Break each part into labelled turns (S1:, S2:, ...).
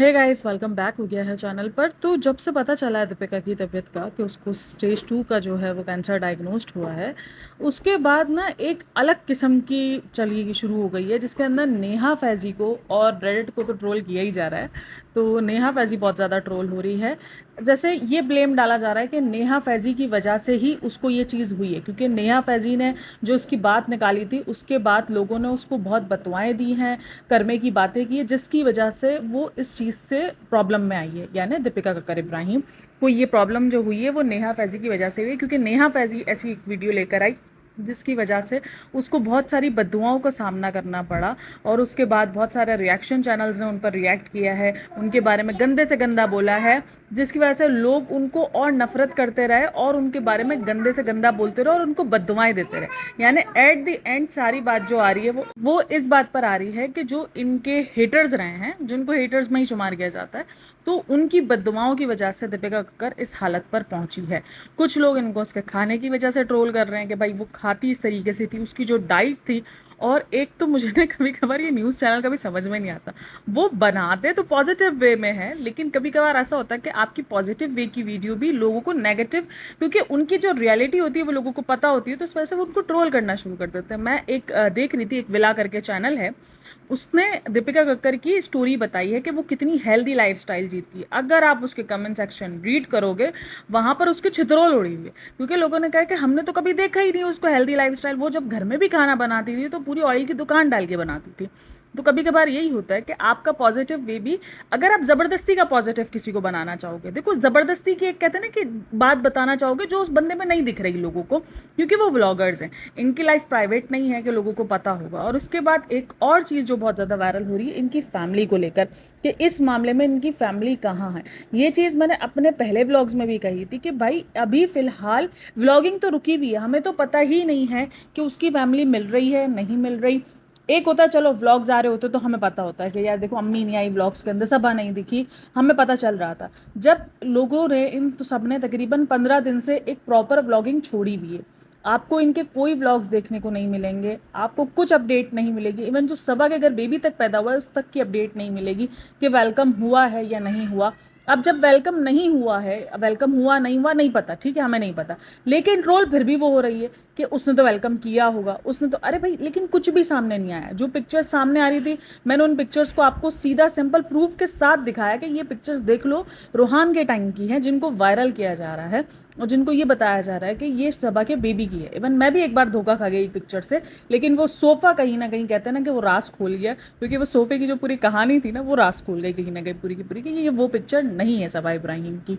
S1: Hey guys, welcome back हो गया है चैनल पर। तो जब से पता चला है दीपिका की तबीयत का कि उसको स्टेज 2 का जो है वो कैंसर डायग्नोस्ड हुआ है, उसके बाद ना एक अलग किस्म की चली शुरू हो गई है जिसके अंदर नेहा फैज़ी को और रेडिट को तो ट्रोल किया ही जा रहा है। तो नेहा फैज़ी बहुत ज़्यादा ट्रोल हो रही है। जैसे ये ब्लेम डाला जा रहा है कि नेहा फैज़ी की वजह से ही उसको ये चीज़ हुई है, क्योंकि नेहा फैज़ी ने जो उसकी बात निकाली थी उसके बाद लोगों ने उसको बहुत बतवाएं दी हैं, करने की बातें की है, जिसकी वजह से वो इस चीज़ से प्रॉब्लम में आई है। यानी दीपिका कक्कर इब्राहिम को ये प्रॉब्लम जो हुई है वो नेहा फैज़ी की वजह से हुई है, क्योंकि नेहा फैज़ी ऐसी एक वीडियो लेकर आई जिसकी वजह से उसको बहुत सारी बददुआओं का सामना करना पड़ा। और उसके बाद बहुत सारे रिएक्शन चैनल्स ने उन पर रिएक्ट किया है, उनके बारे में गंदे से गंदा बोला है, जिसकी वजह से लोग उनको और नफरत करते रहे और उनके बारे में गंदे से गंदा बोलते रहे और उनको बददुआएं देते रहे। यानी एट द एंड सारी बात जो आ रही है वो इस बात पर आ रही है कि जो इनके हेटर्स रहे हैं, जिनको हेटर्स में ही शुमार किया जाता है, तो उनकी बददुआओं की वजह से दीपिका कक्कर इस हालत पर पहुंची है। कुछ लोग इनको उसके खाने की वजह से ट्रोल कर रहे हैं कि भाई वो खाती इस तरीके से थी, उसकी जो डाइट थी। और एक तो मुझे ना कभी कभार ये न्यूज़ चैनल कभी समझ में नहीं आता, वो बनाते तो पॉजिटिव वे में है, लेकिन कभी कभार ऐसा होता है कि आपकी पॉजिटिव वे की वीडियो भी लोगों को नेगेटिव, क्योंकि उनकी जो रियलिटी होती है वो लोगों को पता होती है, तो इस वजह से वो उनको ट्रोल करना शुरू कर देते हैं। मैं एक देख रही थी, एक विला करके चैनल है, उसने दीपिका कक्कर की स्टोरी बताई है कि वो कितनी हेल्दी लाइफस्टाइल जीती है। अगर आप उसके कमेंट सेक्शन रीड करोगे, वहाँ पर उसकी छितरोल उड़ी हुई है, क्योंकि लोगों ने कहा कि हमने तो कभी देखा ही नहीं उसको हेल्दी लाइफस्टाइल। वो जब घर में भी खाना बनाती थी तो पूरी ऑयल की दुकान डाल के बनाती थी। तो कभी कभार यही होता है कि आपका पॉजिटिव वे भी, अगर आप ज़बरदस्ती का पॉजिटिव किसी को बनाना चाहोगे, देखो ज़बरदस्ती की एक कहते हैं ना कि बात बताना चाहोगे जो उस बंदे में नहीं दिख रही लोगों को, क्योंकि वो व्लॉगर्स हैं, इनकी लाइफ प्राइवेट नहीं है कि लोगों को पता होगा। और उसके बाद एक और चीज़ जो बहुत ज़्यादा वायरल हो रही है इनकी फैमिली को लेकर, कि इस मामले में इनकी फैमिली कहाँ है। ये चीज़ मैंने अपने पहले व्लॉग्स में भी कही थी कि भाई अभी फ़िलहाल व्लॉगिंग तो रुकी हुई है, हमें तो पता ही नहीं है कि उसकी फैमिली मिल रही है नहीं मिल रही। एक होता है चलो व्लॉग्स आ रहे होते तो हमें पता होता है कि यार देखो अम्मी नहीं आई व्लॉग्स के अंदर, सबा नहीं दिखी, हमें पता चल रहा था। जब लोगों ने इन तो सब ने तकरीबन 15 दिन से एक प्रॉपर व्लॉगिंग छोड़ी हुई है, आपको इनके कोई व्लॉग्स देखने को नहीं मिलेंगे, आपको कुछ अपडेट नहीं मिलेगी। इवन जो सबा के घर बेबी तक पैदा हुआ है उस तक की अपडेट नहीं मिलेगी कि वेलकम हुआ है या नहीं हुआ। अब जब वेलकम नहीं हुआ है, वेलकम हुआ नहीं हुआ नहीं पता, ठीक है, हमें नहीं पता, लेकिन ट्रोल फिर भी वो हो रही है कि उसने तो वेलकम किया होगा, उसने तो, अरे भाई लेकिन कुछ भी सामने नहीं आया। जो पिक्चर्स सामने आ रही थी, मैंने उन पिक्चर्स को आपको सीधा सिंपल प्रूफ के साथ दिखाया कि ये पिक्चर्स देख लो, रोहान के टाइम की हैं, जिनको वायरल किया जा रहा है और जिनको ये बताया जा रहा है कि ये सबा के बेबी की है। इवन मैं भी एक बार धोखा खा गई पिक्चर से, लेकिन वो सोफ़ा कहीं ना कहीं कहते हैं ना कि वो रास खोल गया, क्योंकि वो सोफ़े की जो पूरी कहानी थी ना वो रास खोल गई कहीं ना कहीं पूरी की पूरी, कि ये वो पिक्चर नहीं है सबा इब्राहिम की।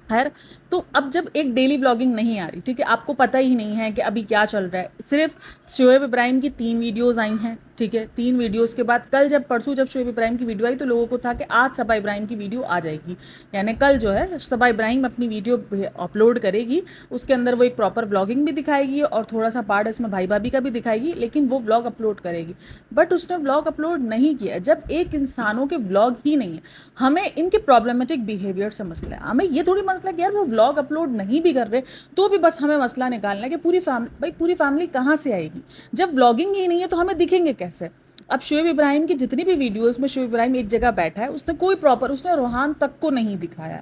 S1: खैर, तो अब जब एक डेली व्लॉगिंग नहीं आ रही, ठीक है, आपको पता ही नहीं है कि अभी क्या चल रहा है, सिर्फ शोएब इब्राहिम की 3 वीडियोज़ आई हैं, ठीक है, 3 वीडियोज़ के बाद कल जब परसों जब शोएब इब्राहिम की वीडियो आई तो लोगों को था कि आज सबा इब्राहिम की वीडियो आ जाएगी, यानी कल जो है सबा इब्राहिम अपनी वीडियो अपलोड करेगी, उसके अंदर वो एक प्रॉपर व्लॉगिंग भी दिखाएगी और थोड़ा सा पार्ट इसमें भाई भाभी का भी दिखाएगी, लेकिन वो व्लॉग अपलोड करेगी। बट उसने व्लॉग अपलोड नहीं किया। जब एक इंसानों के व्लॉग ही नहीं है, हमें इनके प्रॉब्लमेटिक बिहेवियर से मसला है, हमें ये थोड़ी मसला कि यार वो व्लॉग अपलोड नहीं भी कर रहे तो भी बस हमें मसला निकालना है कि पूरी फैमिली, भाई पूरी फैमिली कहाँ से आएगी जब व्लॉगिंग ही नहीं है, तो हमें दिखेंगे कैसे। अब शोएब इब्राहिम की जितनी भी वीडियोस में शोएब इब्राहिम एक जगह बैठा है, उसने कोई प्रॉपर, उसने रोहान तक को नहीं दिखाया।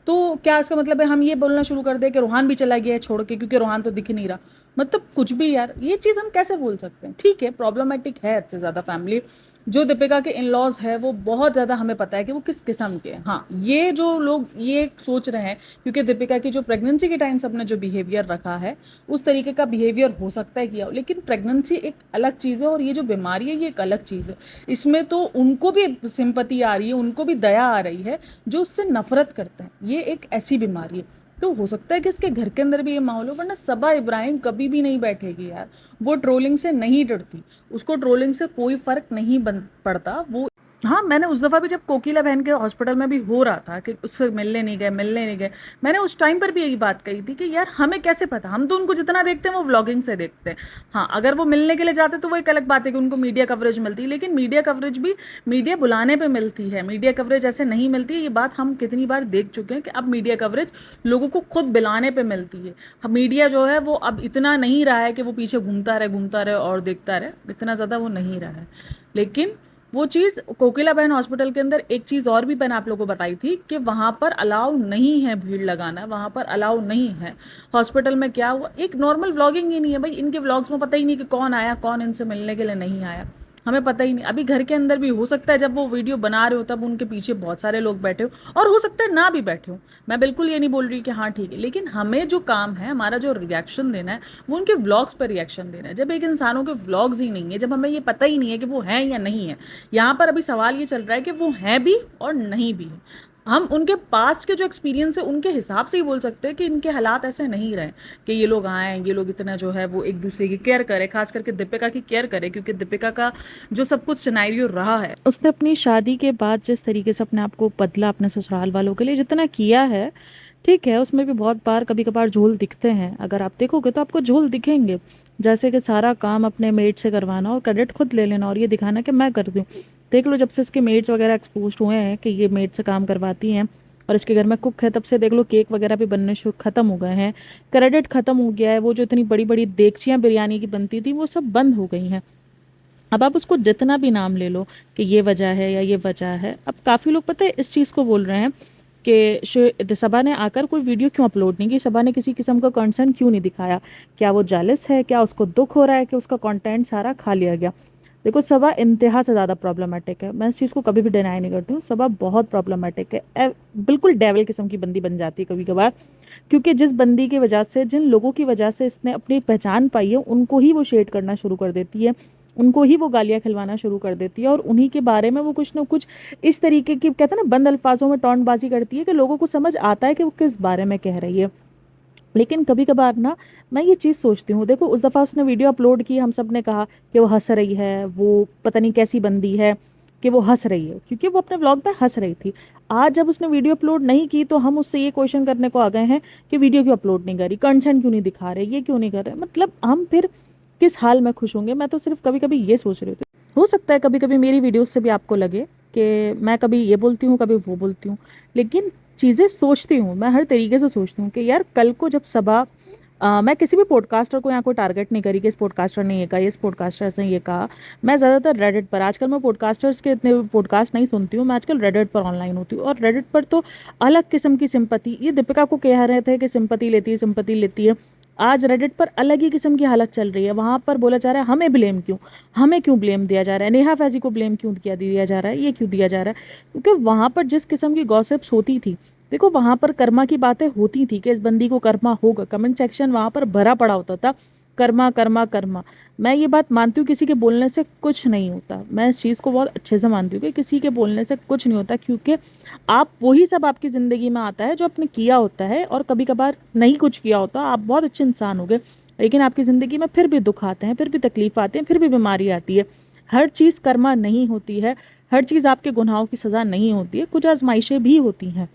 S1: तो क्या इसका मतलब है हम ये बोलना शुरू कर दें कि रोहान भी चला गया है छोड़ के, क्योंकि रोहान तो दिख नहीं रहा। मतलब कुछ भी यार, ये चीज़ हम कैसे बोल सकते हैं। ठीक है, प्रॉब्लमेटिक है हद से ज़्यादा फैमिली। जो दीपिका के इन लॉज है वो बहुत ज़्यादा हमें पता है कि वो किस किस्म के हैं। हाँ, ये जो लोग ये सोच रहे हैं क्योंकि दीपिका की जो प्रेगनेंसी के टाइम सबने जो बिहेवियर रखा है उस तरीके का बिहेवियर हो सकता है किया हो, लेकिन प्रेगनेंसी एक अलग चीज़ है और ये जो बीमारी है ये एक अलग चीज़ है। इसमें तो उनको भी सिंपैथी आ रही है, उनको भी दया आ रही है जो उससे नफरत करते हैं। ये एक ऐसी बीमारी है, तो हो सकता है कि इसके घर के अंदर भी ये माहौल हो, वरना सबा इब्राहिम कभी भी नहीं बैठेगी यार। वो ट्रोलिंग से नहीं डरती, उसको ट्रोलिंग से कोई फर्क नहीं पड़ता। वो, हाँ, मैंने उस दफ़ा भी जब कोकिला बहन के हॉस्पिटल में भी हो रहा था कि उससे मिलने नहीं गए, मैंने उस टाइम पर भी यही बात कही थी कि यार हमें कैसे पता, हम तो उनको जितना देखते हैं वो व्लॉगिंग से देखते हैं। हाँ, अगर वो मिलने के लिए जाते तो वो एक अलग बात है कि उनको मीडिया कवरेज मिलती है, लेकिन मीडिया कवरेज भी मीडिया बुलाने पे मिलती है, मीडिया कवरेज ऐसे नहीं मिलती है। ये बात हम कितनी बार देख चुके हैं कि अब मीडिया कवरेज लोगों को खुद बुलाने पे मिलती है। मीडिया जो है वो अब इतना नहीं रहा है कि वो पीछे घूमता रहे और देखता रहे, इतना ज़्यादा वो नहीं रहा है। लेकिन वो चीज़ कोकिला बहन हॉस्पिटल के अंदर एक चीज़ और भी मैंने आप लोगों को बताई थी कि वहाँ पर अलाउ नहीं है भीड़ लगाना, वहाँ पर अलाउ नहीं है। हॉस्पिटल में क्या हुआ, एक नॉर्मल व्लॉगिंग ही नहीं है भाई, इनके व्लॉग्स में पता ही नहीं कि कौन आया कौन इनसे मिलने के लिए नहीं आया, हमें पता ही नहीं। अभी घर के अंदर भी हो सकता है जब वो वीडियो बना रहे हो तब उनके पीछे बहुत सारे लोग बैठे हो, और हो सकता है ना भी बैठे हो। मैं बिल्कुल ये नहीं बोल रही कि हाँ ठीक है, लेकिन हमें जो काम है, हमारा जो रिएक्शन देना है, वो उनके व्लॉग्स पर रिएक्शन देना है। जब एक इंसानों के व्लॉग्स ही नहीं है, जब हमें ये पता ही नहीं है कि वो हैं या नहीं है, यहाँ पर अभी सवाल ये चल रहा है कि वो हैं भी और नहीं भी है। हम उनके पास्ट के जो एक्सपीरियंस है उनके हिसाब से ही बोल सकते हैं कि इनके हालात ऐसे नहीं रहे कि ये लोग आए, ये लोग इतना जो है वो एक दूसरे की केयर करे, खास करके दीपिका की केयर करे, क्योंकि दीपिका का जो सब कुछ सिनेरियो रहा है, उसने अपनी शादी के बाद जिस तरीके से अपने आप को बदला, अपने ससुराल वालों के लिए जितना किया है, ठीक है, उसमें भी बहुत बार कभी कभार झोल दिखते हैं। अगर आप देखोगे तो आपको झोल दिखेंगे, जैसे कि सारा काम अपने मेड से करवाना और क्रेडिट खुद ले लेना और ये दिखाना कि मैं करती हूँ। देख लो, जब से इसके मेड्स वगैरह एक्सपोज हुए हैं कि ये मेड से काम करवाती हैं और इसके घर में कुक है, तब से देख लो केक वगैरह भी बनने शुरू खत्म हो गए हैं, क्रेडिट खत्म हो गया है। वो जो इतनी बड़ी बड़ी देगचियाँ बिरयानी की बनती थी वो सब बंद हो गई हैं। अब आप उसको जितना भी नाम ले लो कि ये वजह है या ये वजह है, अब काफ़ी लोग पता है इस चीज़ को बोल रहे हैं कि सबा ने आकर कोई वीडियो क्यों अपलोड नहीं की, सबा ने किसी किस्म का कंसर्न क्यों नहीं दिखाया, क्या वो जालिस है, क्या उसको दुख हो रहा है कि उसका कंटेंट सारा खा लिया गया। देखो, सबा इंतहा से ज़्यादा प्रॉब्लमेटिक है, मैं इस चीज़ को कभी भी डिनाई नहीं करती हूँ, सबा बहुत प्रॉब्लमेटिक है, बिल्कुल डेविल किस्म की बंदी बन जाती है कभी कभार। क्योंकि जिस बंदी की वजह से, जिन लोगों की वजह से इसने अपनी पहचान पाई है, उनको ही वो शेड करना शुरू कर देती है, उनको ही वो गालियाँ खिलवाना शुरू कर देती है, और उन्हीं के बारे में वो कुछ ना कुछ इस तरीके की, कहते हैं ना, बंद अल्फाजों में टॉन्टबाजी करती है कि लोगों को समझ आता है कि वो किस बारे में कह रही है। लेकिन कभी कभार ना मैं ये चीज़ सोचती हूँ, देखो उस दफ़ा उसने वीडियो अपलोड की, हम सब ने कहा कि वो हंस रही है, वो पता नहीं कैसी बंदी है कि वो हंस रही है, क्योंकि वो अपने व्लॉग में हंस रही थी। आज जब उसने वीडियो अपलोड नहीं की तो हम उससे ये क्वेश्चन करने को आ गए हैं कि वीडियो क्यों अपलोड नहीं करी, कंटेंट क्यों नहीं दिखा रहे, ये क्यों नहीं कर रहे। मतलब हम फिर किस हाल में खुश होंगे। मैं तो सिर्फ कभी कभी ये सोच रही थी, हो सकता है कभी कभी मेरी वीडियोस से भी आपको लगे कि मैं कभी ये बोलती हूँ कभी वो बोलती हूँ, लेकिन चीज़ें सोचती हूँ, मैं हर तरीके से सोचती हूँ कि यार कल को जब सबा मैं किसी भी पॉडकास्टर को यहाँ कोई टारगेट नहीं करी कि इस पॉडकास्टर ने ये कहा, इस पॉडकास्टर ने ये कहा। मैं ज़्यादातर रेडिट पर, आजकल मैं पॉडकास्टर्स के इतने पॉडकास्ट नहीं सुनती हूँ, मैं आजकल रेडिट पर ऑनलाइन होती हूँ, और रेडिट पर तो अलग किस्म की सिंपति, ये दीपिका को कह रहे थे कि सिंपति लेती है, सिंपति लेती है। आज रेडिट पर अलग ही किस्म की हालत चल रही है, वहाँ पर बोला जा रहा है हमें ब्लेम क्यों, हमें क्यों ब्लेम दिया जा रहा है, नेहा फैज़ी को ब्लेम क्यों दिया जा रहा है, ये क्यों दिया जा रहा है। क्योंकि वहाँ पर जिस किस्म की गॉसिप्स होती थी, देखो वहाँ पर कर्मा की बातें होती थी कि इस बंदी को कर्मा होगा, कमेंट सेक्शन वहाँ पर भरा पड़ा होता था, कर्मा कर्मा कर्मा। मैं ये बात मानती हूँ, किसी के बोलने से कुछ नहीं होता, मैं इस चीज़ को बहुत अच्छे से मानती हूँ कि किसी के बोलने से कुछ नहीं होता, क्योंकि आप वही सब आपकी ज़िंदगी में आता है जो आपने किया होता है, और कभी कभार नहीं कुछ किया होता, आप बहुत अच्छे इंसान हो गए, लेकिन आपकी ज़िंदगी में फिर भी दुख आते हैं, फिर भी तकलीफ आती हैं, फिर भी बीमारी आती है। हर चीज़ कर्मा नहीं होती है, हर चीज़ आपके गुनाहों की सज़ा नहीं होती है, कुछ आजमाइशें भी होती हैं।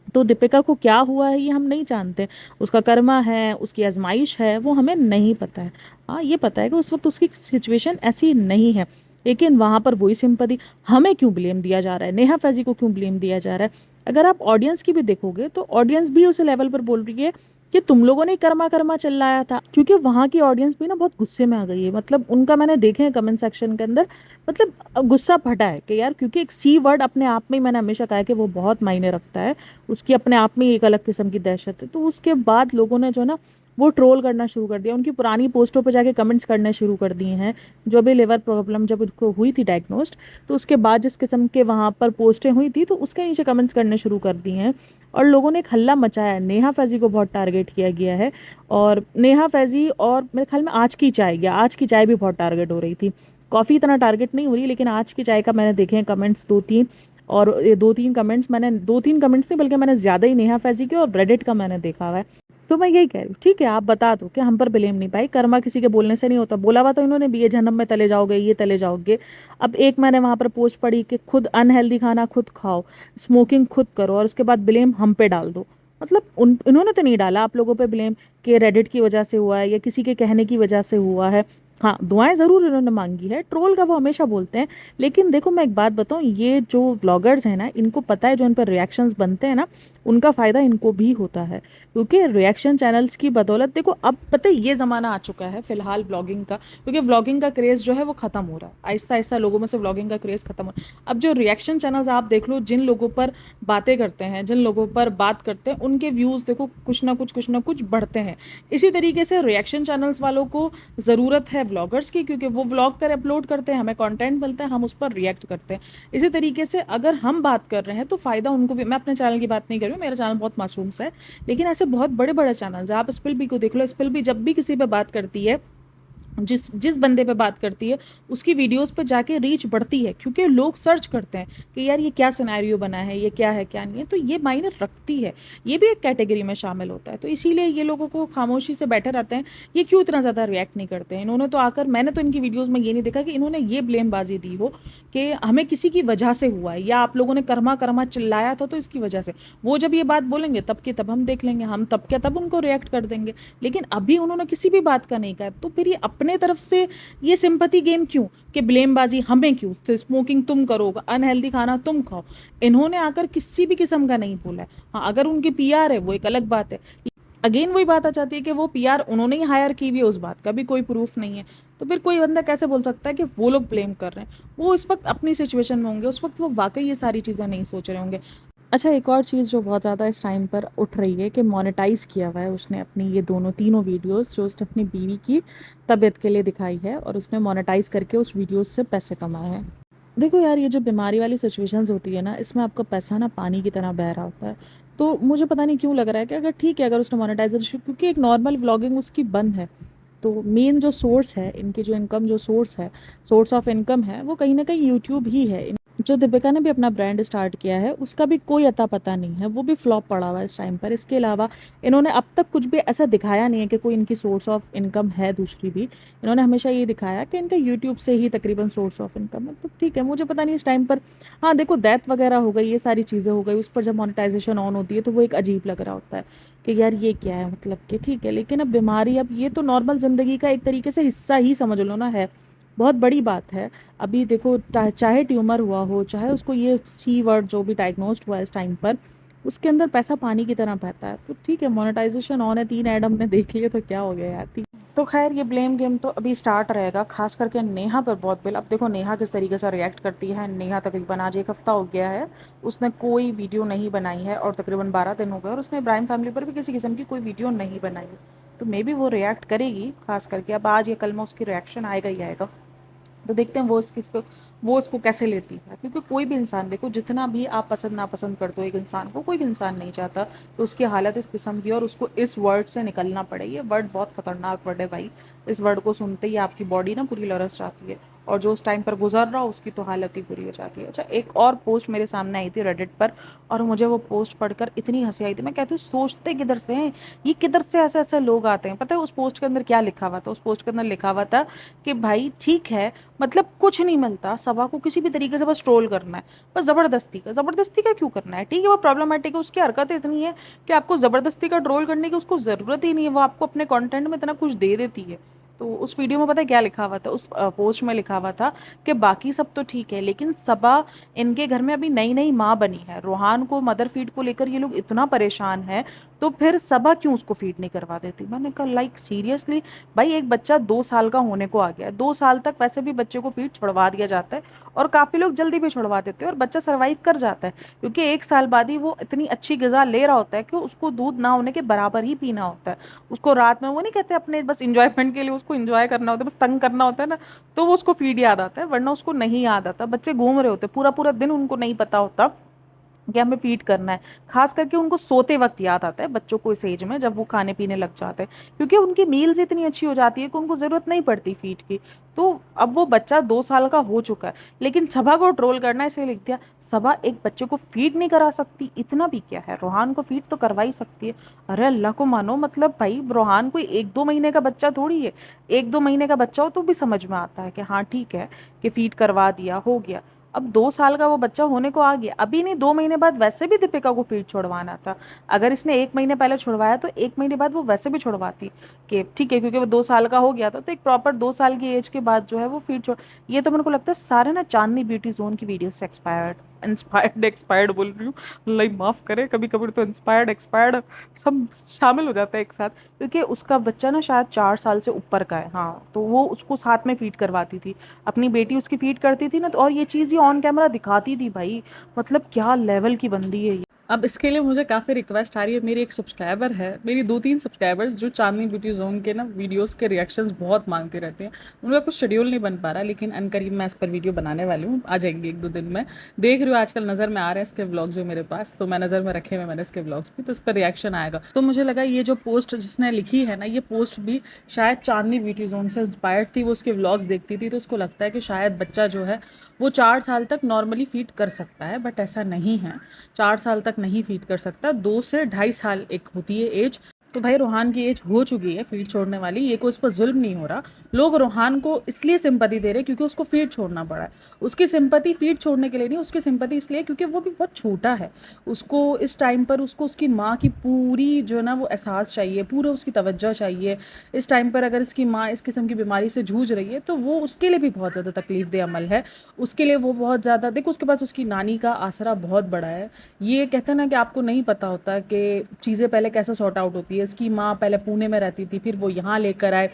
S1: तो दीपिका को क्या हुआ है ये हम नहीं जानते, उसका कर्मा है, उसकी आजमाइश है, वो हमें नहीं पता है। हाँ, ये पता है कि उस वक्त उसकी सिचुएशन ऐसी नहीं है, लेकिन वहाँ पर वही सिंपैथी, हमें क्यों ब्लेम दिया जा रहा है, नेहा फैज़ी को क्यों ब्लेम दिया जा रहा है। अगर आप ऑडियंस की भी देखोगे तो ऑडियंस भी उस लेवल पर बोल रही है कि तुम लोगों ने कर्मा कर्मा चिल्लाया था, क्योंकि वहाँ की ऑडियंस भी ना बहुत गुस्से में आ गई है। मतलब उनका मैंने देखे हैं कमेंट सेक्शन के अंदर, मतलब गुस्सा फटा है कि यार, क्योंकि एक सी वर्ड अपने आप में ही, मैंने हमेशा कहा है कि वो बहुत मायने रखता है, उसकी अपने आप में एक अलग किस्म की दहशत है। तो उसके बाद लोगों ने जो ना वो ट्रोल करना शुरू कर दिया, उनकी पुरानी पोस्टों पर जाके कमेंट्स करने शुरू कर दिए हैं। जो भी लिवर प्रॉब्लम जब उनको हुई थी डायग्नोस्ड, तो उसके बाद जिस किस्म के वहाँ पर पोस्टें हुई थी, तो उसके नीचे कमेंट्स करने शुरू कर दिए हैं, और लोगों ने एक हल्ला मचाया है। नेहा फैज़ी को बहुत टारगेट किया गया है, और नेहा फैज़ी, और मेरे ख्याल में आज की चाय गया, आज की चाय भी बहुत टारगेट हो रही थी। कॉफ़ी इतना टारगेट नहीं हो रही, लेकिन आज की चाय का मैंने देखे हैं कमेंट्स 2-3, और ये 2-3 कमेंट्स, मैंने 2-3 कमेंट्स नहीं बल्कि मैंने ज़्यादा ही नेहा फैज़ी के और रेडिट का मैंने देखा हुआ है। तो मैं यही कह रही हूँ, ठीक है, आप बता दो कि हम पर ब्लेम नहीं पाई, कर्मा किसी के बोलने से नहीं होता, बोला हुआ तो इन्होंने भी, ये जन्म में तले जाओगे, ये तले जाओगे। अब एक मैंने वहाँ पर पोस्ट पढ़ी कि खुद अनहेल्दी खाना खुद खाओ, स्मोकिंग खुद करो, और उसके बाद ब्लेम हम पे डाल दो। मतलब इन्होंने तो नहीं डाला आप लोगों पे ब्लेम कि रेडिट की वजह से हुआ है या किसी के कहने की वजह से हुआ है, हाँ, दुआएँ ज़रूर इन्होंने माँगी है, ट्रोल का वो हमेशा बोलते हैं। लेकिन देखो मैं एक बात बताऊँ, ये जो व्लॉगर्स हैं ना, इनको पता है जो इन पर रिएक्शंस बनते हैं ना, उनका फ़ायदा इनको भी होता है। क्योंकि रिएक्शन चैनल्स की बदौलत देखो अब पता है ये ज़माना आ चुका है फ़िलहाल व्लॉगिंग का, क्योंकि व्लॉगिंग का क्रेज़ जो है वो ख़त्म हो रहा है। आहिस्ता-आहिस्ता लोगों में से व्लॉगिंग का क्रेज़ ख़त्म हो रहा है। अब जो रिएक्शन चैनल्स आप देख लो, जिन लोगों पर बातें करते हैं, जिन लोगों पर बात करते हैं, उनके व्यूज़ देखो कुछ ना कुछ बढ़ते हैं। इसी तरीके से रिएक्शन चैनल्स वालों को ज़रूरत है व्लॉगर्स की, क्योंकि वो व्लॉग कर अपलोड करते हैं, हमें कंटेंट मिलता है, हम उस पर रिएक्ट करते हैं। इसी तरीके से अगर हम बात कर रहे हैं तो फ़ायदा उनको भी, मैं अपने चैनल की बात नहीं कर रही हूँ, मेरा चैनल बहुत मासूम सा है, लेकिन ऐसे बहुत बड़े-बड़े चैनल्स हैं, आप स्पिल को देख लो, स्पिल जब भी किसी पे बात करती है, जिस जिस बंदे पे बात करती है, उसकी वीडियोस पे जाके रीच बढ़ती है, क्योंकि लोग सर्च करते हैं कि यार ये क्या सिनेरियो बना है, ये क्या है क्या नहीं है, तो ये मायने रखती है, ये भी एक कैटेगरी में शामिल होता है। तो इसीलिए ये लोगों को खामोशी से बैठे रहते हैं, ये क्यों इतना ज़्यादा रिएक्ट नहीं करते हैं। इन्होंने तो आकर, मैंने तो इनकी वीडियोज़ में ये नहीं देखा कि इन्होंने ये ब्लेमबाजी दी हो कि हमें किसी की वजह से हुआ है, या आप लोगों ने कर्मा कर्मा चिल्लाया था तो इसकी वजह से। वो जब ये बात बोलेंगे तब के तब हम देख लेंगे, हम तब क्या तब उनको रिएक्ट कर देंगे। लेकिन अभी उन्होंने किसी भी बात का नहीं कहा, तो फिर ये अपने तरफ से ये सिंपैथी गेम क्यों, कि ब्लेमबाजी हमें क्यों, तो स्मोकिंग तुम करो, अनहेल्दी खाना तुम खाओ। इन्होंने आकर किसी भी किस्म का नहीं बोला है। हाँ, अगर उनकी पीआर है वो एक अलग बात है। अगेन वही बात आ जाती है कि वो पीआर उन्होंने ही हायर की हुई है, उस बात का भी कोई प्रूफ नहीं है। तो फिर कोई बंदा कैसे बोल सकता है कि वो लोग ब्लेम कर रहे हैं। वो इस वक्त अपनी सिचुएशन में होंगे, उस वक्त वो वाकई ये सारी चीज़ें नहीं सोच रहे होंगे। अच्छा, एक और चीज़ जो बहुत ज़्यादा इस टाइम पर उठ रही है कि मोनेटाइज़ किया हुआ है उसने अपनी ये दोनों तीनों वीडियोस, जो उसने अपनी बीवी की तबीयत के लिए दिखाई है, और उसने मोनेटाइज़ करके उस वीडियोस से पैसे कमाए हैं। देखो यार, ये जो बीमारी वाली सिचुएशंस होती है ना, इसमें आपका पैसा ना पानी की तरह बह रहा होता है। तो मुझे पता नहीं क्यों लग रहा है कि अगर ठीक है, अगर उसने मोनेटाइजेशन, क्योंकि एक नॉर्मल व्लॉगिंग उसकी बंद है, तो मेन जो सोर्स है इनकी, जो इनकम जो सोर्स है, सोर्स ऑफ इनकम है, वो कहीं ना कहीं यूट्यूब ही है। जो दीपिका ने भी अपना ब्रांड स्टार्ट किया है, उसका भी कोई अता पता नहीं है, वो भी फ्लॉप पड़ा हुआ है इस टाइम पर। इसके अलावा इन्होंने अब तक कुछ भी ऐसा दिखाया नहीं है कि कोई इनकी सोर्स ऑफ इनकम है दूसरी भी। इन्होंने हमेशा ये दिखाया कि इनका यूट्यूब से ही तकरीबन सोर्स ऑफ इनकम है। तो ठीक है, मुझे पता नहीं इस टाइम पर। हाँ देखो, डेथ वगैरह हो गई, ये सारी चीज़ें हो गई, उस पर जब मोनेटाइजेशन ऑन होती है तो वो एक अजीब लग रहा होता है कि यार ये क्या है, मतलब कि ठीक है। लेकिन अब बीमारी, अब ये तो नॉर्मल ज़िंदगी का एक तरीके से हिस्सा ही समझ लो ना, है बहुत बड़ी बात है। अभी देखो, चाहे ट्यूमर हुआ हो, चाहे उसको ये सी वर्ड जो भी डायग्नोस्ड हुआ है इस टाइम पर, उसके अंदर पैसा पानी की तरह बहता है। तो ठीक है, मोनेटाइजेशन ऑन है, 3 ऐड हमने देख लिए तो क्या हो गया यार। तो खैर, ये ब्लेम गेम तो अभी स्टार्ट रहेगा, खास करके नेहा पर बहुत बिल। अब देखो नेहा किस तरीके से रिएक्ट करती है। नेहा तकरीबन आज 1 हफ्ता हो गया है, उसने कोई वीडियो नहीं बनाई है, और तकरीबन 12 दिन हो गए, और उसने इब्राहिम फैमिली पर भी किसी किस्म की कोई वीडियो नहीं बनाई है। तो मे बी वो रिएक्ट करेगी, खास करके अब आज या कल में उसकी रिएक्शन आएगा ही आएगा। तो देखते हैं वो उसको कैसे लेती है। क्योंकि कोई भी इंसान, देखो जितना भी आप पसंद नापसंद करते हो एक इंसान को, कोई भी इंसान नहीं चाहता तो उसकी हालत इस किस्म की, और उसको इस वर्ड से निकलना पड़े। ये वर्ड बहुत खतरनाक वर्ड है भाई। इस वर्ड को सुनते ही आपकी बॉडी ना पूरी लरस जाती है, और जो उस टाइम पर गुजर रहा हो उसकी तो हालत ही बुरी हो जाती है। अच्छा, एक और पोस्ट मेरे सामने आई थी रेडिट पर, और मुझे वो पोस्ट पढ़कर इतनी हंसी आई थी। मैं कहती हूँ, सोचते किधर से हैं ये, किधर से ऐसे ऐसे लोग आते हैं। पता है उस पोस्ट के अंदर क्या लिखा हुआ था? उस पोस्ट के अंदर लिखा हुआ था कि भाई ठीक है, मतलब कुछ नहीं मिलता, सभा को किसी भी तरीके से बस ट्रोल करना है, बस ज़बरदस्ती का क्यों करना है? ठीक है, वो प्रॉब्लमैटिक है, उसकी हरकतें इतनी है कि आपको ज़बरदस्ती का ट्रोल करने की उसको ज़रूरत ही नहीं है, वो आपको अपने कंटेंट में इतना कुछ दे देती है। तो उस वीडियो में पता है क्या लिखा हुआ था? उस पोस्ट में लिखा हुआ था कि बाकी सब तो ठीक है, लेकिन सबा, इनके घर में अभी नई नई माँ बनी है, रोहान को मदर फीड को लेकर ये लोग इतना परेशान है, तो फिर सबा क्यों उसको फीड नहीं करवा देती? मैंने कहा लाइक सीरियसली भाई, एक बच्चा 2 साल का होने को आ गया है, 2 साल तक वैसे भी बच्चे को फीड छुड़वा दिया जाता है, और काफ़ी लोग जल्दी भी छुड़वा देते हैं और बच्चा सर्वाइव कर जाता है, क्योंकि 1 साल बाद ही वो इतनी अच्छी ग़िज़ा ले रहा होता है कि उसको दूध ना होने के बराबर ही पीना होता है। उसको रात में, वो नहीं कहते अपने बस इंजॉयमेंट के लिए उसको इंजॉय करना होता है, बस तंग करना होता है ना, तो वो उसको फीड याद आता है, वरना उसको नहीं याद आता। बच्चे घूम रहे होते पूरा पूरा दिन, उनको नहीं पता होता कि हमें फीड करना है। खास करके उनको सोते वक्त याद आता है बच्चों को, इस एज में जब वो खाने पीने लग जाते हैं, क्योंकि उनकी मील्स इतनी अच्छी हो जाती है कि उनको ज़रूरत नहीं पड़ती फीड की। तो अब वो बच्चा 2 साल का हो चुका है, लेकिन सबा को ट्रोल करना, इसे लिख दिया सबा एक बच्चे को फीड नहीं करा सकती, इतना भी क्या है, रोहान को फीड तो करवा ही सकती है। अरे अल्लाह को मानो, मतलब भाई रोहान कोई 1-2 महीने का बच्चा थोड़ी है। 1-2 महीने का बच्चा हो तो भी समझ में आता है कि हाँ ठीक है, कि फीड करवा दिया, हो गया। अब 2 साल का वो बच्चा होने को आ गया, अभी नहीं 2 महीने बाद वैसे भी दीपिका को फीड छुड़वाना था। अगर इसने 1 महीने पहले छुड़वाया तो 1 महीने बाद वो वैसे भी छुड़वाती कि ठीक है, क्योंकि वो 2 साल का हो गया था, तो एक प्रॉपर 2 साल की एज के बाद जो है वो फीड छोड़। ये तो मेरे को लगता है सारे ना चांदनी ब्यूटी ज़ोन की वीडियो से एक्सपायर्ड बोल रही हूँ, अल्लाह ही माफ़ करे, कभी-कभी तो इंस्पायर्ड, एक्सपायर्ड सब शामिल हो जाता है एक साथ। क्योंकि उसका बच्चा ना शायद 4 साल से ऊपर का है, हाँ, तो वो उसको साथ में फ़ीड करवाती थी। अपनी बेटी उसकी फ़ीड करती थी ना, तो और ये चीज़ ये ऑन कैमरा दिखाती थी भाई, मतलब क्या लेवल की बंदी है ये। अब इसके लिए मुझे काफ़ी रिक्वेस्ट आ रही है, मेरी एक सब्सक्राइबर है, मेरी 2-3 सब्सक्राइबर्स जो चांदनी ब्यूटी ज़ोन के ना वीडियोस के रिएक्शंस बहुत मांगते रहते हैं। उनका कुछ शेड्यूल नहीं बन पा रहा, लेकिन अनकरीब मैं इस पर वीडियो बनाने वाली हूँ, आ जाएंगे 1-2 दिन में। देख रही हूँ आजकल नज़र में आ रहे हैं इसके व्लॉग्स भी मेरे पास, तो मैं नज़र में रखे हुए मैंने इसके व्लॉग्स भी, तो इस पर रिएक्शन आएगा। तो मुझे लगा ये जो पोस्ट जिसने लिखी है ना, ये पोस्ट भी शायद चांदनी ब्यूटी ज़ोन से इंस्पायर्ड थी। वो उसके व्लॉग्स देखती थी, तो उसको लगता है कि शायद बच्चा जो है वो 4 साल तक नॉर्मली फ़ीड कर सकता है, बट ऐसा नहीं है। 4 साल तक नहीं फ़ीड कर सकता, 2 से ढाई साल एक होती है एज। तो भाई रोहान की एज हो चुकी है फ़ीड छोड़ने वाली, ये कोई उस पर जुल्म नहीं हो रहा। लोग रोहान को इसलिए सिंपैथी दे रहे हैं क्योंकि उसको फ़ीड छोड़ना पड़ा है। उसकी सिंपैथी फ़ीड छोड़ने के लिए नहीं, उसकी सिंपैथी इसलिए क्योंकि वो भी बहुत छोटा है। उसको इस टाइम पर उसको उसकी माँ की पूरी जो है ना वो एहसास चाहिए, पूरा उसकी तवज्जो चाहिए। इस टाइम पर अगर इसकी माँ इस किस्म की बीमारी से जूझ रही है, तो वो उसके लिए भी बहुत ज़्यादा तकलीफ़देह अमल है। उसके लिए वो बहुत ज़्यादा, देखो उसके पास उसकी नानी का आसरा बहुत बड़ा है। ये कहते हैं ना कि आपको नहीं पता होता कि चीज़ें पहले कैसे सॉर्ट आउट होती है। इसकी माँ पहले पुणे में रहती थी, फिर वो यहाँ लेकर आए,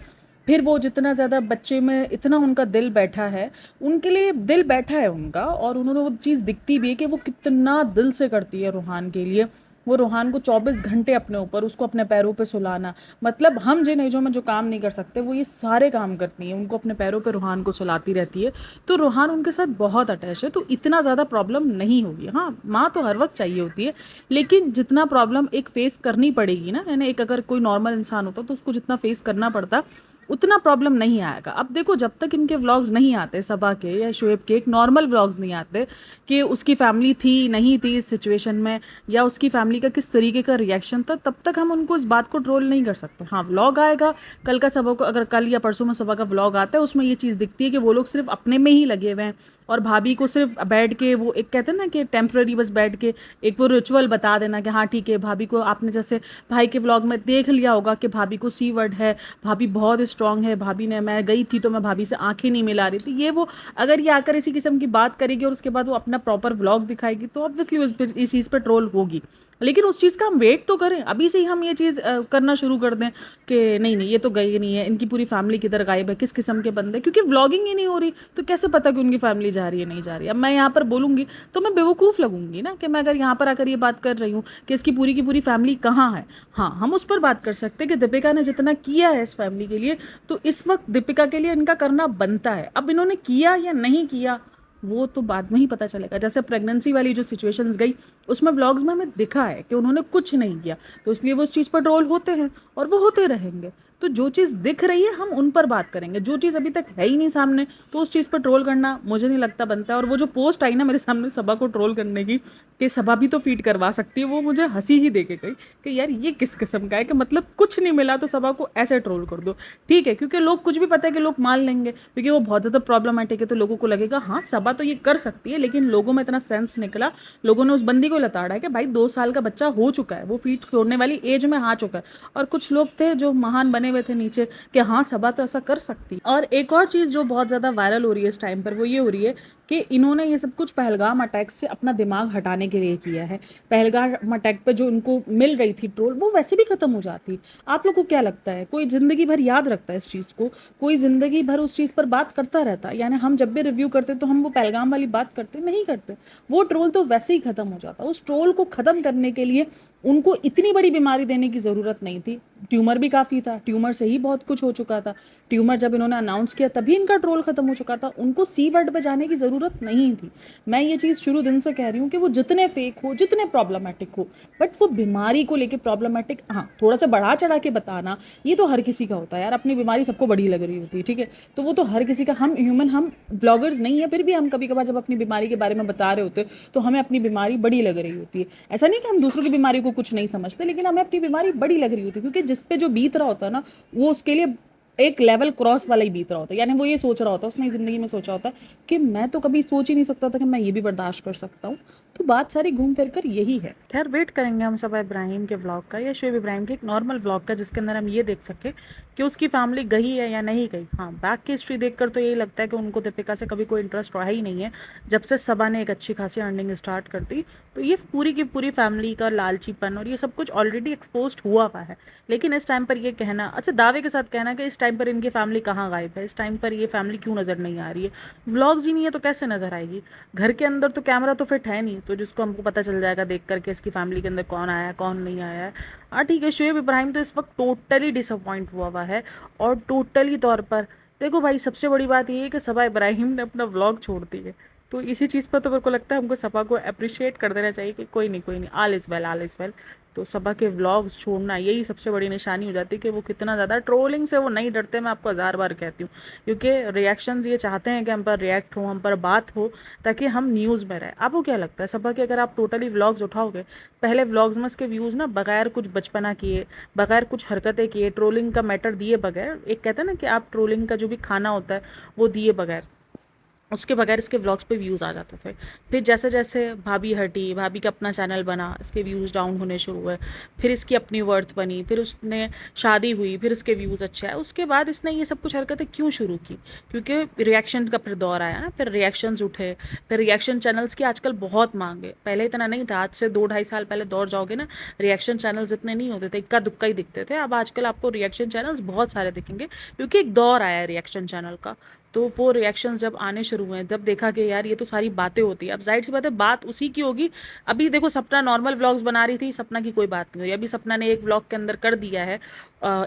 S1: फिर वो जितना ज़्यादा बच्चे में इतना उनका दिल बैठा है, उनके लिए दिल बैठा है उनका, और उन्होंने वो चीज़ दिखती भी है कि वो कितना दिल से करती है रूहान के लिए। वो रूहान को 24 घंटे अपने ऊपर, उसको अपने पैरों पे सुलाना, मतलब हम जिन एजों में जो काम नहीं कर सकते वो ये सारे काम करती हैं, उनको अपने पैरों पे रूहान को सुलाती रहती है। तो रूहान उनके साथ बहुत अटैच है, तो इतना ज़्यादा प्रॉब्लम नहीं होगी। हाँ, माँ तो हर वक्त चाहिए होती है, लेकिन जितना प्रॉब्लम एक फ़ेस करनी पड़ेगी ना, यानी एक अगर कोई नॉर्मल इंसान होता तो उसको जितना फ़ेस करना पड़ता, उतना प्रॉब्लम नहीं आएगा। अब देखो जब तक इनके व्लॉग्स नहीं आते, सबा के या शोएब के एक नॉर्मल व्लॉग्स नहीं आते कि उसकी फैमिली थी नहीं थी इस सिचुएशन में, या उसकी फैमिली का किस तरीके का रिएक्शन था, तब तक हम उनको इस बात को ट्रोल नहीं कर सकते। हाँ, व्लॉग आएगा कल का, सबा को अगर कल या परसों में सबा का व्लॉग आता है, उसमें ये चीज़ दिखती है कि वो लोग सिर्फ अपने में ही लगे हुए हैं, और भाभी को सिर्फ बैठ के वो एक कहते हैं ना कि टेम्प्रेरी बस बैठ के एक वो रिचुअल बता देना कि हाँ ठीक है, भाभी को आपने जैसे भाई के व्लॉग में देख लिया होगा कि भाभी को सी वर्ड है, भाभी बहुत स्ट्रांग है, भाभी ने, मैं गई थी तो मैं भाभी से आंखें नहीं मिला रही थी, ये वो अगर ये आकर इसी किस्म की बात करेगी और उसके बाद वो अपना प्रॉपर व्लॉग दिखाएगी, तो ऑब्वियसली उस पर इस चीज़ पर ट्रोल होगी। लेकिन उस चीज़ का हम वेट तो करें, अभी से ही हम ये चीज़ करना शुरू कर दें कि नहीं नहीं ये तो गई नहीं है, इनकी पूरी फैमिली किधर गायब है, किस किस्म के बंदे, क्योंकि व्लॉगिंग ही नहीं हो रही तो कैसे पता कि उनकी फैमिली जा रही है नहीं जा रही है। अब मैं यहाँ पर बोलूँगी तो मैं बेवकूफ़ लगूंगी ना, कि मैं अगर यहाँ पर आकर ये बात कर रही हूँ कि इसकी पूरी की पूरी फैमिली कहाँ है। हाँ, हम उस पर बात कर सकते हैं कि दीपिका ने जितना किया है इस फैमिली के लिए, तो इस वक्त दीपिका के लिए इनका करना बनता है। अब इन्होंने किया या नहीं किया वो तो बाद में ही पता चलेगा। जैसे प्रेगनेंसी वाली जो सिचुएशंस गई, उसमें व्लॉग्स में हमें दिखा है कि उन्होंने कुछ नहीं किया, तो इसलिए वो उस चीज़ पर ट्रोल होते हैं और वो होते रहेंगे। तो जो चीज़ दिख रही है हम उन पर बात करेंगे, जो चीज़ अभी तक है ही नहीं सामने, तो उस चीज़ पर ट्रोल करना मुझे नहीं लगता बनता है। और वो जो पोस्ट आई ना मेरे सामने सबा को ट्रोल करने की, कि सबा भी तो फीड करवा सकती है, वो मुझे हंसी ही दे के गई कि यार ये किस किस्म का है, कि मतलब कुछ नहीं मिला तो सबा को ऐसे ट्रोल कर दो। ठीक है, क्योंकि लोग कुछ भी पता है कि लोग मान लेंगे, क्योंकि वो बहुत ज़्यादा प्रॉब्लमेटिक है, तो लोगों को लगेगा हाँ सबा तो ये कर सकती है। लेकिन लोगों में इतना सेंस निकला, लोगों ने उस बंदी को लताड़ा है कि भाई 2 साल का बच्चा हो चुका है, वो फीड छोड़ने वाली एज में आ चुका है। और कुछ लोग थे जो महान बने हुए थे नीचे कि हाँ सबा तो ऐसा कर सकती है। और एक और चीज़ जो बहुत ज़्यादा वायरल हो रही है इस टाइम पर, वो ये हो रही है कि इन्होंने ये सब कुछ पहलगाम अटैक से अपना दिमाग हटाने के लिए किया है। पहलगाम अटैक पे जो उनको मिल रही थी ट्रोल, वो वैसे भी खत्म हो जाती। आप लोग को क्या लगता है कोई ज़िंदगी भर याद रखता है इस चीज़ को? कोई ज़िंदगी भर उस चीज़ पर बात करता रहता है? यानी हम जब भी रिव्यू करते तो हम वो पहलगाम वाली बात करते नहीं करते? वो ट्रोल तो वैसे ही ख़त्म हो जाता। उस ट्रोल को ख़त्म करने के लिए उनको इतनी बड़ी बीमारी देने की ज़रूरत नहीं थी। ट्यूमर भी काफ़ी था, ट्यूमर से ही बहुत कुछ हो चुका था। ट्यूमर जब इन्होंने अनाउंस किया तभी इनका ट्रोल ख़त्म हो चुका था। उनको सी वर्ड पे जाने की ज़रूरत नहीं थी। मैं ये चीज़ शुरू दिन से कह रही हूँ कि वो जितने फेक हो, जितने प्रॉब्लमेटिक हो, बट वो बीमारी को लेके प्रॉब्लमेटिक, हाँ थोड़ा सा बढ़ा चढ़ा के बताना, ये तो हर किसी का होता है यार। अपनी बीमारी सबको बड़ी लग रही होती है, ठीक है, तो वो तो हर किसी का, हम ह्यूमन, हम ब्लॉगर्स नहीं है, फिर भी हम कभी कभार जब अपनी बीमारी के बारे में बता रहे होते तो हमें अपनी बीमारी बड़ी लग रही होती है। ऐसा नहीं कि हम दूसरों की बीमारी को कुछ नहीं समझते, लेकिन हमें अपनी बीमारी बड़ी लग रही होती है, क्योंकि जिस पे जो बीत रहा होता है ना, वो उसके लिए एक लेवल क्रॉस वाला ही बीत रहा होता है, यानी वो ये सोच रहा होता है, उसने ज़िंदगी में सोचा होता है कि मैं तो कभी सोच ही नहीं सकता था कि मैं ये भी बर्दाश्त कर सकता हूँ। तो बात सारी घूम फिर कर यही है। खैर वेट करेंगे हम सब इब्राहिम के व्लॉग का या शोएब इब्राहिम के एक नॉर्मल व्लॉग का, जिसके अंदर हम ये देख सके कि उसकी फैमिली गई है या नहीं गई। हाँ, बैक की हिस्ट्री देखकर तो यही लगता है कि उनको दीपिका से कभी कोई इंटरेस्ट रहा ही नहीं है। जब से सबा ने एक अच्छी खासी अर्निंग स्टार्ट कर दी, तो ये पूरी की पूरी फैमिली का लालचीपन और ये सब कुछ ऑलरेडी एक्सपोज हुआ हुआ है। लेकिन इस टाइम पर ये कहना, अच्छा दावे के साथ कहना कि इस टाइम पर इनकी फैमिली कहाँ गायब है, इस टाइम पर ये फैमिली क्यों नज़र नहीं आ रही है, व्लॉग्स ही नहीं है तो कैसे नज़र आएगी। घर के अंदर तो कैमरा तो फिट है नहीं, तो जिसको हमको पता चल जाएगा देख करके इसकी फैमिली के अंदर कौन आया है कौन नहीं आया है। हाँ ठीक है, शोएब इब्राहिम तो इस वक्त टोटली डिसअपॉइंट हुआ है और टोटली तौर पर, देखो भाई सबसे बड़ी बात ये है कि सबा इब्राहिम ने अपना व्लॉग छोड़ दी है। तो इसी चीज़ पर तो मेरे को लगता है हमको सबा को अप्रिशिएट कर देना चाहिए कि कोई नहीं, all is well, all is well. तो सबा के व्लॉग्स छोड़ना यही सबसे बड़ी निशानी हो जाती है कि वो कितना ज़्यादा ट्रोलिंग से वो नहीं डरते। मैं आपको हज़ार बार कहती हूँ, क्योंकि रिएक्शंस ये चाहते हैं कि हम पर रिएक्ट हो, हम पर बात हो, ताकि हम न्यूज़ में रहें। आपको क्या लगता है सबा के अगर आप टोटली व्लॉग्स उठाओगे, पहले व्लॉग्स में इसके व्यूज़ ना बगैर कुछ बचपना किए, बगैर कुछ हरकतें किए, ट्रोलिंग का मैटर दिए बगैर, एक कहते हैं ना कि आप ट्रोलिंग का जो भी खाना होता है वो दिए बगैर, उसके बगैर इसके व्लॉग्स पे व्यूज़ आ जाते थे। फिर जैसे जैसे भाभी हटी, भाभी का अपना चैनल बना, इसके व्यूज़ डाउन होने शुरू हुए। फिर इसकी अपनी वर्थ बनी, फिर उसने शादी हुई, फिर इसके व्यूज़ अच्छे आए। उसके बाद इसने ये सब कुछ हरकतें क्यों शुरू की? क्योंकि रिएक्शन का फिर दौर आया ना, फिर रिएक्शंस उठे, फिर रिएक्शन चैनल्स की आजकल बहुत मांग है। पहले इतना नहीं था, आज से 2 ढाई साल पहले दौर जाओगे ना, रिएक्शन चैनल्स इतने नहीं होते थे, इक्का दुक्का ही दिखते थे। अब आजकल आपको रिएक्शन चैनल्स बहुत सारे दिखेंगे, क्योंकि एक दौर आया है रिएक्शन चैनल का। तो वो रिएक्शंस जब आने शुरू हुए, जब देखा कि यार ये तो सारी बातें होती है, अब जाहिर सी बात है बात उसी की होगी। अभी देखो सपना नॉर्मल व्लॉग्स बना रही थी, सपना की कोई बात नहीं हुई। अभी सपना ने एक व्लॉग के अंदर कर दिया है,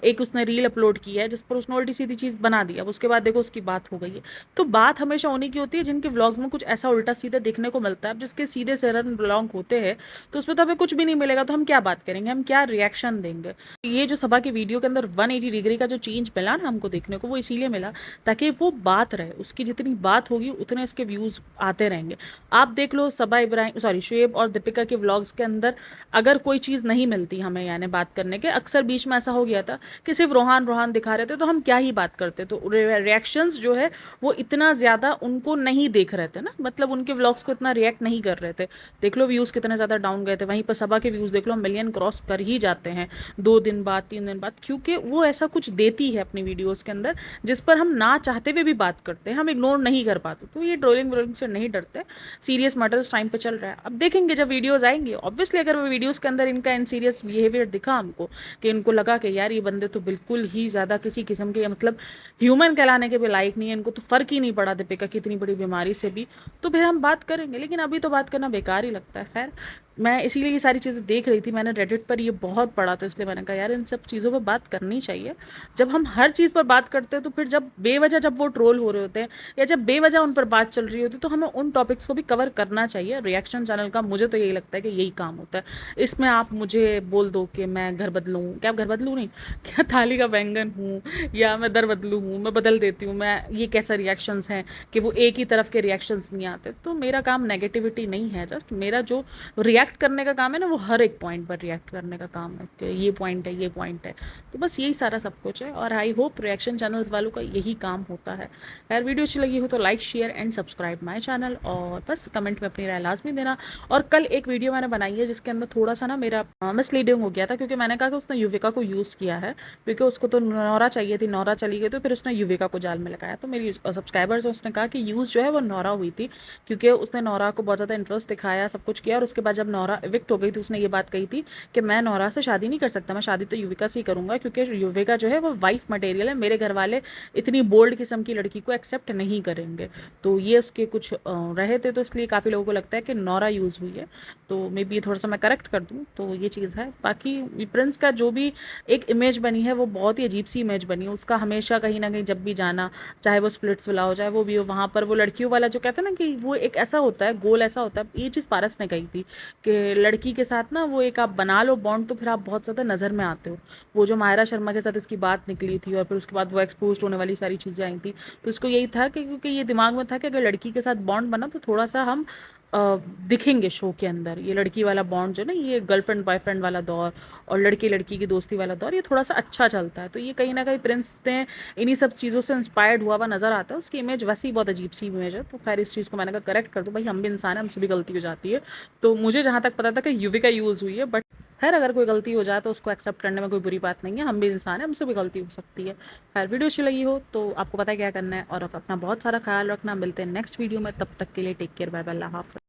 S1: एक उसने रील अपलोड की है जिस पर उसने उल्टी सीधी चीज़ बना दी। अब उसके बाद देखो उसकी बात हो गई है। तो बात हमेशा होने की होती है जिनके व्लॉग्स में कुछ ऐसा उल्टा सीधा देखने को मिलता है। अब जिसके सीधे सरल व्लॉग होते हैं तो उसमें तो हमें कुछ भी नहीं मिलेगा, तो हम क्या बात करेंगे, हम क्या रिएक्शन देंगे। ये जो सभा की वीडियो के अंदर 180 डिग्री का जो चेंज मिला ना हमको देखने को, वो इसीलिए मिला ताकि वो बात रहे, उसकी जितनी बात होगी उतने इसके व्यूज़ आते रहेंगे। आप देख लो सबा इब्राहिम, सॉरी शोएब और दीपिका के व्लॉग्स के अंदर अगर कोई चीज़ नहीं मिलती हमें, यानी बात करने के, अक्सर बीच में ऐसा हो गया था कि सिर्फ रोहान रोहान दिखा रहे थे तो हम क्या ही बात करते। तो रिएक्शंस जो है वो इतना ज़्यादा उनको नहीं देख रहे थे ना, मतलब उनके व्लॉग्स को इतना रिएक्ट नहीं कर रहे थे। देख लो व्यूज़ कितने ज़्यादा डाउन गए थे। वहीं पर सबा के व्यूज़ देख लो मिलियन क्रॉस कर ही जाते हैं 2 दिन बाद 3 दिन बाद, क्योंकि वो ऐसा कुछ देती है अपनी वीडियोज़ के अंदर जिस पर हम ना चाहते हुए भी बात करते हैं, हम इग्नोर नहीं कर पाते। तो ये ट्रोलिंग व्रोलिंग से नहीं डरते, सीरियस मैटर्स टाइम पे चल रहा है। अब देखेंगे जब वीडियोस आएंगे, ऑब्वियसली अगर वो वीडियोस के अंदर इनका इन सीरियस बिहेवियर दिखा हमको, कि इनको लगा कि यार ये बंदे तो बिल्कुल ही ज़्यादा किसी किस्म के, मतलब ह्यूमन कहलाने के भी लायक नहीं है, इनको तो फ़र्क ही नहीं पड़ा दीपिका की इतनी बड़ी बीमारी से भी, तो फिर हम बात करेंगे। लेकिन अभी तो बात करना बेकार ही लगता है। खैर मैं इसीलिए ये सारी चीज़ें देख रही थी, मैंने रेडिट पर ये बहुत पढ़ा था, इसलिए मैंने कहा यार इन सब चीज़ों पर बात करनी चाहिए। जब हम हर चीज़ पर बात करते हैं तो फिर जब बेवजह जब वो ट्रोल हो रहे होते हैं या जब बेवजह उन पर बात चल रही होती है तो हमें उन टॉपिक्स को भी कवर करना चाहिए। रिएक्शन चैनल का मुझे तो यही लगता है कि यही काम होता है। इसमें आप मुझे बोल दो कि मैं घर बदलूँ, क्या घर बदलूँ नहीं, क्या थाली का बैंगन हूँ या मैं दर बदलू हूँ, मैं बदल देती हूँ, मैं ये कैसा रिएक्शंस हैं कि वो एक ही तरफ के रिएक्शंस नहीं आते। तो मेरा काम नेगेटिविटी नहीं है, जस्ट मेरा जो रिएक्ट करने का काम है ना, वो हर एक पॉइंट पर रिएक्ट करने का काम है कि ये पॉइंट है, ये पॉइंट है। तो बस यही सारा सब कुछ है और आई होप रिएक्शन चैनल्स वालों का यही काम होता है। अगर वीडियो अच्छी लगी हो तो like share and subscribe my channel, और बस कमेंट में अपनी राय लाजमी देना। और कल एक वीडियो मैंने बनाई है जिसके अंदर थोड़ा सा ना मेरा मिसलीडिंग हो गया था, क्योंकि मैंने कहा कि उसने युविका को यूज़ किया है, क्योंकि उसको तो नौरा चाहिए थी, नौरा चली गई तो फिर उसने युविका को जाल में लगाया। तो मेरी सब्सक्राइबर्स उसने कहा कि यूज़ जो है वो नौरा हुई थी, क्योंकि उसने नौरा को बहुत ज़्यादा इंटरेस्ट दिखाया, सब कुछ किया, और उसके बाद जब नौरा इविक्ट हो गई थी उसने ये बात कही थी कि मैं नौरा से शादी नहीं कर सकता, मैं शादी तो युविका से ही करूँगा, क्योंकि युविका जो है वो वाइफ मटेरियल है, मेरे घर वाले इतनी बोल्ड किस्म की लड़की को एक्सेप्ट नहीं करेंगे। तो ये उसके कुछ रहे थे, तो इसलिए काफ़ी लोगों को लगता है कि नौरा यूज़ हुई है। तो मे बी थोड़ा सा मैं करेक्ट कर दूँ, तो ये चीज़ है। बाकी प्रिंस का जो भी एक इमेज बनी है वो बहुत ही अजीब सी इमेज बनी है उसका। हमेशा कहीं ना कहीं जब भी जाना, चाहे वो स्प्लिट्स वाला हो, चाहे वो भी हो, वहाँ पर वो लड़कियों वाला जो कहते हैं ना कि वो एक ऐसा होता है, गोल ऐसा होता है। ये चीज़ पारस ने कही थी कि लड़की के साथ ना वो एक आप बना लो बॉन्ड तो फिर आप बहुत ज़्यादा नज़र में आते हो। वो जो मायरा शर्मा के साथ इसकी बात निकली थी और फिर उसके बाद वो एक्सपोज होने वाली सारी चीज़ें आई थी, तो इसको यही था कि क्योंकि ये दिमाग में था कि अगर लड़की के साथ बॉन्ड बना तो थोड़ा सा हम दिखेंगे शो के अंदर। ये लड़की वाला बॉन्ड जो ना, ये गर्लफ्रेंड बॉयफ्रेंड वाला दौर और लड़के लड़की की दोस्ती वाला दौर, ये थोड़ा सा अच्छा चलता है। तो ये कहीं ना कहीं प्रिंस ने इन्हीं सब चीज़ों से इंस्पायर्ड हुआ हुआ नज़र आता है। उसकी इमेज वैसे ही बहुत अजीब सी इमेज है। तो खैर इस चीज़ को मैंने कहा करेक्ट कर दो भाई, हम भी इंसान हैं, हमसे भी गलती हो जाती है। तो मुझे जहाँ तक पता था कि युविका यूज़ हुई है, बट खैर अगर कोई गलती हो जाए तो उसको एक्सेप्ट करने में कोई बुरी बात नहीं है। हम भी इंसान हैं, हमसे भी गलती हो सकती है। खैर वीडियो अच्छी लगी हो तो आपको पता है क्या करना है, और अपना बहुत सारा ख्याल रखना। मिलते हैं नेक्स्ट वीडियो में, तब तक के लिए टेक केयर, बाय बाय, अल्लाह हाफ़िज़।